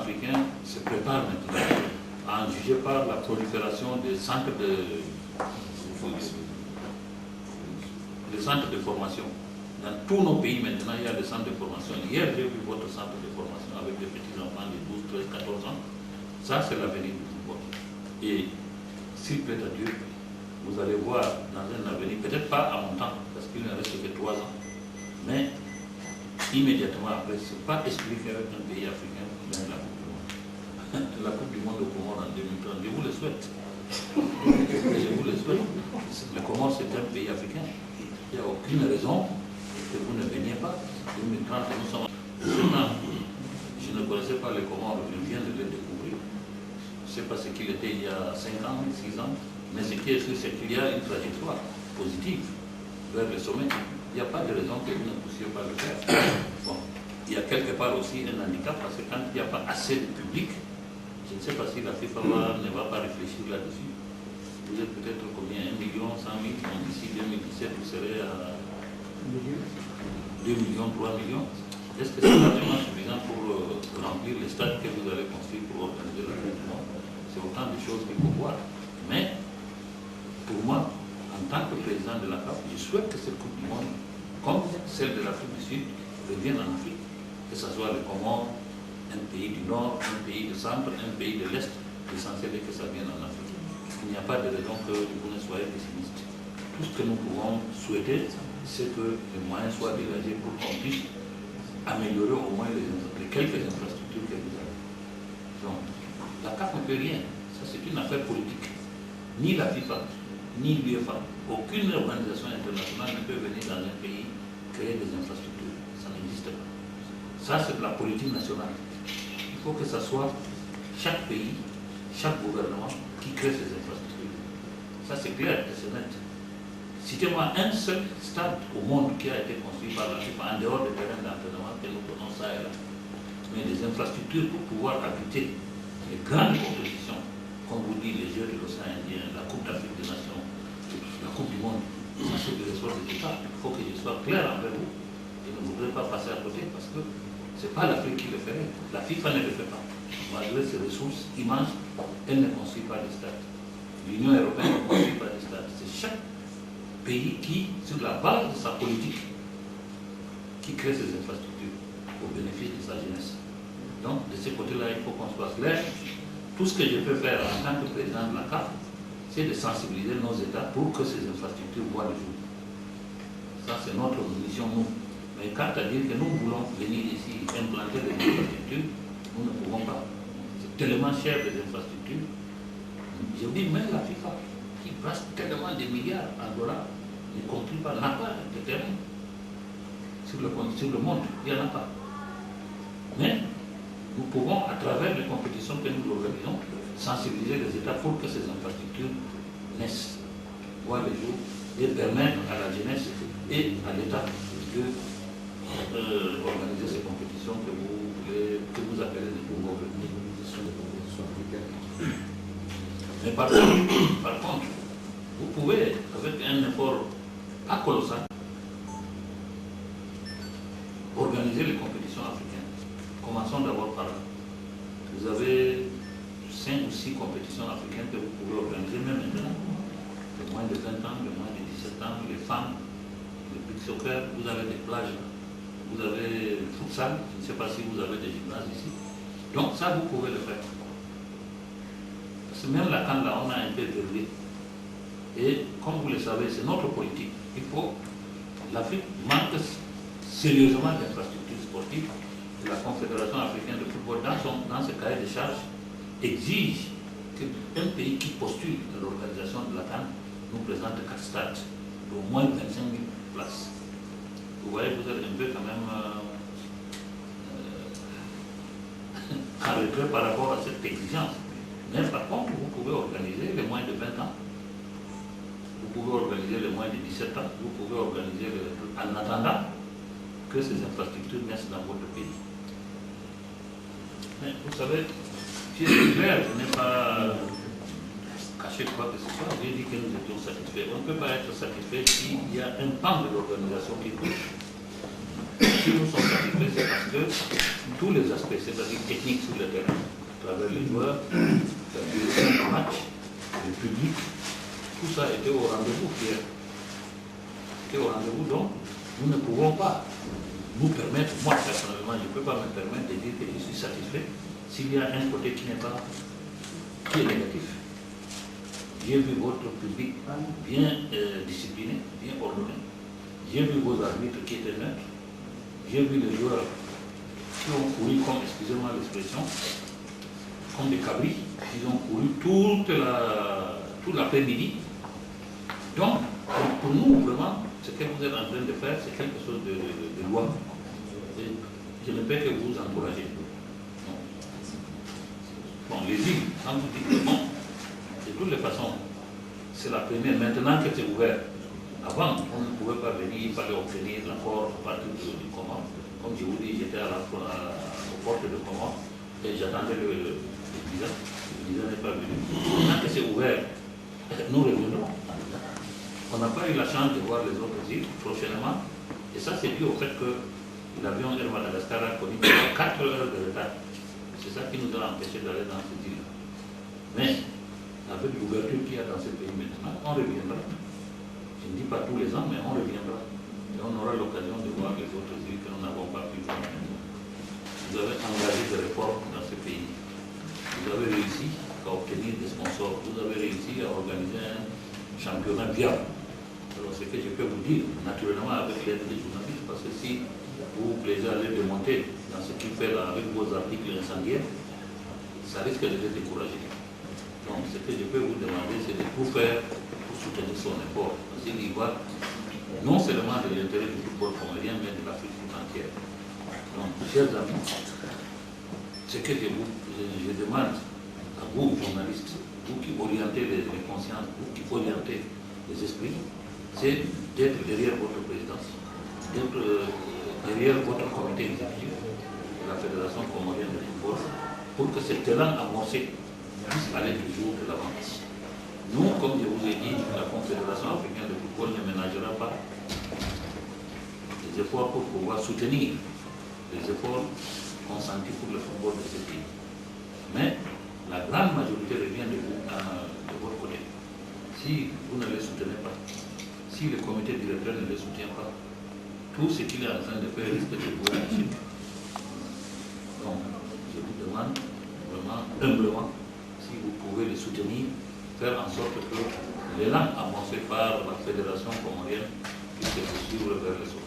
africain se prépare maintenant, en juger par la prolifération des centres de formation. Dans tous nos pays maintenant, il y a des centres de formation. Hier, j'ai vu votre centre de formation avec des petits enfants de 12, 13, 14 ans. Ça, c'est l'avenir du football. Et s'il plaît à Dieu, vous allez voir dans un avenir, peut-être pas à mon temps, parce qu'il ne reste que 3 ans, mais immédiatement après, ce n'est pas expliqué avec un pays africain dans la Coupe du Monde. La Coupe du Monde au Comores en 2030, je vous le souhaite. Je vous le souhaite. Le Comores, c'est un pays africain. Il n'y a aucune raison que vous ne veniez pas. 2030, nous sommes. Je ne connaissais pas les Comores, je viens de les découvrir. Je ne sais pas ce qu'il était il y a 5 ans, 6 ans, mais ce qui est sûr, c'est qu'il y a une trajectoire positive vers le sommet. Il n'y a pas de raison que vous ne puissiez pas le faire. Bon, il y a quelque part aussi un handicap, parce que quand il n'y a pas assez de public, je ne sais pas si la FIFA ne va pas réfléchir là-dessus. Vous êtes peut-être combien? 1 million, 100 000, d'ici 2017, vous serez à 2 millions, 3 millions. Est-ce que c'est largement suffisant pour remplir les stades que vous allez construire pour organiser la Coupe du Monde? C'est autant de choses qu'il faut voir. Mais, pour moi, en tant que président de la CAF, je souhaite que cette Coupe du Monde, comme celle de l'Afrique du Sud, revienne en Afrique. Que ce soit le Comores, un pays du Nord, un pays du Centre, un pays de l'Est, l'essentiel est que ça vienne en Afrique. Il n'y a pas de raison que vous ne soyez pessimiste. Tout ce que nous pouvons souhaiter, c'est que les moyens soient dégagés pour qu'on puisse améliorer au moins les quelques infrastructures que vous avez. Donc, la CAF ne peut rien. Ça, c'est une affaire politique. Ni la FIFA, ni l'UEFA, aucune organisation internationale ne peut venir dans un pays créer des infrastructures. Ça n'existe pas. Ça, c'est de la politique nationale. Il faut que ce soit chaque pays, chaque gouvernement qui crée ses infrastructures. Ça, c'est clair et c'est net. Citez-moi un seul stade au monde qui a été construit par la FIFA en dehors des terrains d'entraînement que nous prenons ça et là. Mais des infrastructures pour pouvoir habiter les grandes compétitions, comme vous dites, les Jeux de l'océan Indien, la Coupe d'Afrique des Nations, la Coupe du Monde, ça c'est des ressources des États. Il faut que je sois clair envers vous. Je ne voudrais pas passer à côté parce que ce n'est pas l'Afrique qui le ferait. La FIFA ne le fait pas. Malgré ses ressources immenses, elle ne construit pas des stades. L'Union européenne ne construit pas des stades. C'est chaque pays qui, sur la base de sa politique, qui crée ses infrastructures au bénéfice de sa jeunesse. Donc, de ce côté-là, il faut qu'on soit clair. Tout ce que je peux faire en tant que président de la CAF, c'est de sensibiliser nos États pour que ces infrastructures voient le jour. Ça, c'est notre mission, nous. Mais quant à dire que nous voulons venir ici implanter des infrastructures, nous ne pouvons pas. C'est tellement cher les infrastructures. Je dis même la FIFA, qui passe tellement de milliards en dollars, n'y compris pas, n'a pas de terrain sur le monde, il n'y en a pas. Mais nous pouvons, à travers les compétitions que nous organisons, sensibiliser les États pour que ces infrastructures naissent, voient le jour et permettre à la jeunesse et à l'État de organiser ces compétitions que vous appelez des pouvoirs publics. Mais par contre, vous pouvez, avec un effort pas colossal, organiser les compétitions africaines. Commençons d'abord par là. Vous avez 5 ou 6 compétitions africaines que vous pouvez organiser même maintenant. Les moins de 20 ans, les moins de 17 ans, les femmes, le beach soccer, vous avez des plages, vous avez le futsal, je ne sais pas si vous avez des gymnases ici. Donc ça, vous pouvez le faire. Parce que même la CAN, là, on a un peu verrouillé. Et comme vous le savez, c'est notre politique. L'Afrique manque sérieusement d'infrastructures sportives. Et la Confédération africaine de football, dans ce cahier de charges, exige qu'un pays qui postule à l'organisation de la CAN nous présente 4 stades d'au moins 25 000 places. Vous voyez, vous êtes un peu quand même en retrait par rapport à cette exigence. Mais par contre, vous pouvez organiser les moins de 20 ans. Vous pouvez organiser les moins de 17 ans. Vous pouvez organiser en attendant que ces infrastructures naissent dans votre pays. Mais vous savez, si c'est clair, je n'ai pas caché quoi que ce soit. J'ai dit que nous étions satisfaits. On ne peut pas être satisfait s'il y a un pan de l'organisation qui bouge. si nous sommes satisfaits, c'est parce que tous les aspects, c'est-à-dire techniques sur le terrain, à travers les joueurs, la direction du match, le public, tout ça était au rendez-vous hier. C'était au rendez-vous, donc nous ne pouvons pas nous permettre, moi personnellement, je ne peux pas me permettre de dire que je suis satisfait s'il y a un côté qui est négatif. J'ai vu votre public bien discipliné, bien ordonné. J'ai vu vos arbitres qui étaient neutres. J'ai vu les joueurs qui ont couru comme, excusez-moi l'expression, comme des cabris. Ils ont couru tout l'après-midi. Donc, pour nous, vraiment, ce que vous êtes en train de faire, c'est quelque chose de loi. Et je ne peux que vous encourager. Bon, les îles, quand vous dites que bon, de toutes les façons, c'est la première. Maintenant que c'est ouvert, avant, on ne pouvait pas venir, il fallait obtenir l'accord à partir du Comore. Comme je vous dis, j'étais aux portes de Comore et j'attendais le visa. Le visa n'est pas venu. Maintenant que c'est ouvert, nous revenons. On n'a pas eu la chance de voir les autres îles prochainement. Et ça, c'est dû au fait que l'avion Air Madagascar a connu 4 heures de retard. C'est ça qui nous a empêchés d'aller dans ces îles. Mais, avec l'ouverture qu'il y a dans ce pays maintenant, on reviendra. Je ne dis pas tous les ans, mais on reviendra. Et on aura l'occasion de voir les autres îles que nous n'avons pas pu voir. Vous avez engagé des réformes dans ce pays. Vous avez réussi à obtenir des sponsors. Vous avez réussi à organiser un championnat viable. Alors, ce que je peux vous dire, naturellement, avec l'aide des journalistes, parce que si vous plaisez à les démonter dans ce qu'il fait là, avec vos articles incendiaires, ça risque de les décourager. Donc, ce que je peux vous demander, c'est de tout faire pour soutenir son effort. Parce qu'il y va non seulement de l'intérêt du football comorien, mais de l'Afrique tout entière. Donc, chers amis, ce que je demande à vous, journalistes, vous qui orientez les consciences, vous qui orientez les esprits, c'est d'être derrière votre présidence, d'être derrière votre comité exécutif de la Fédération comorienne de football, pour que cet élan amorcé puisse aller toujours de l'avant. Nous, comme je vous ai dit, la Confédération africaine de football ne ménagera pas des efforts pour pouvoir soutenir les efforts consentis pour le football de ce pays. Mais la grande majorité revient de votre côté. Si vous ne les soutenez pas, si le comité directeur ne les soutient pas, tout ce qu'il est en train de faire risque de vous lâcher. Donc, je vous demande vraiment, humblement, si vous pouvez les soutenir, faire en sorte que l'élan amorcé par la Fédération comorienne puisse se poursuivre vers le sommet.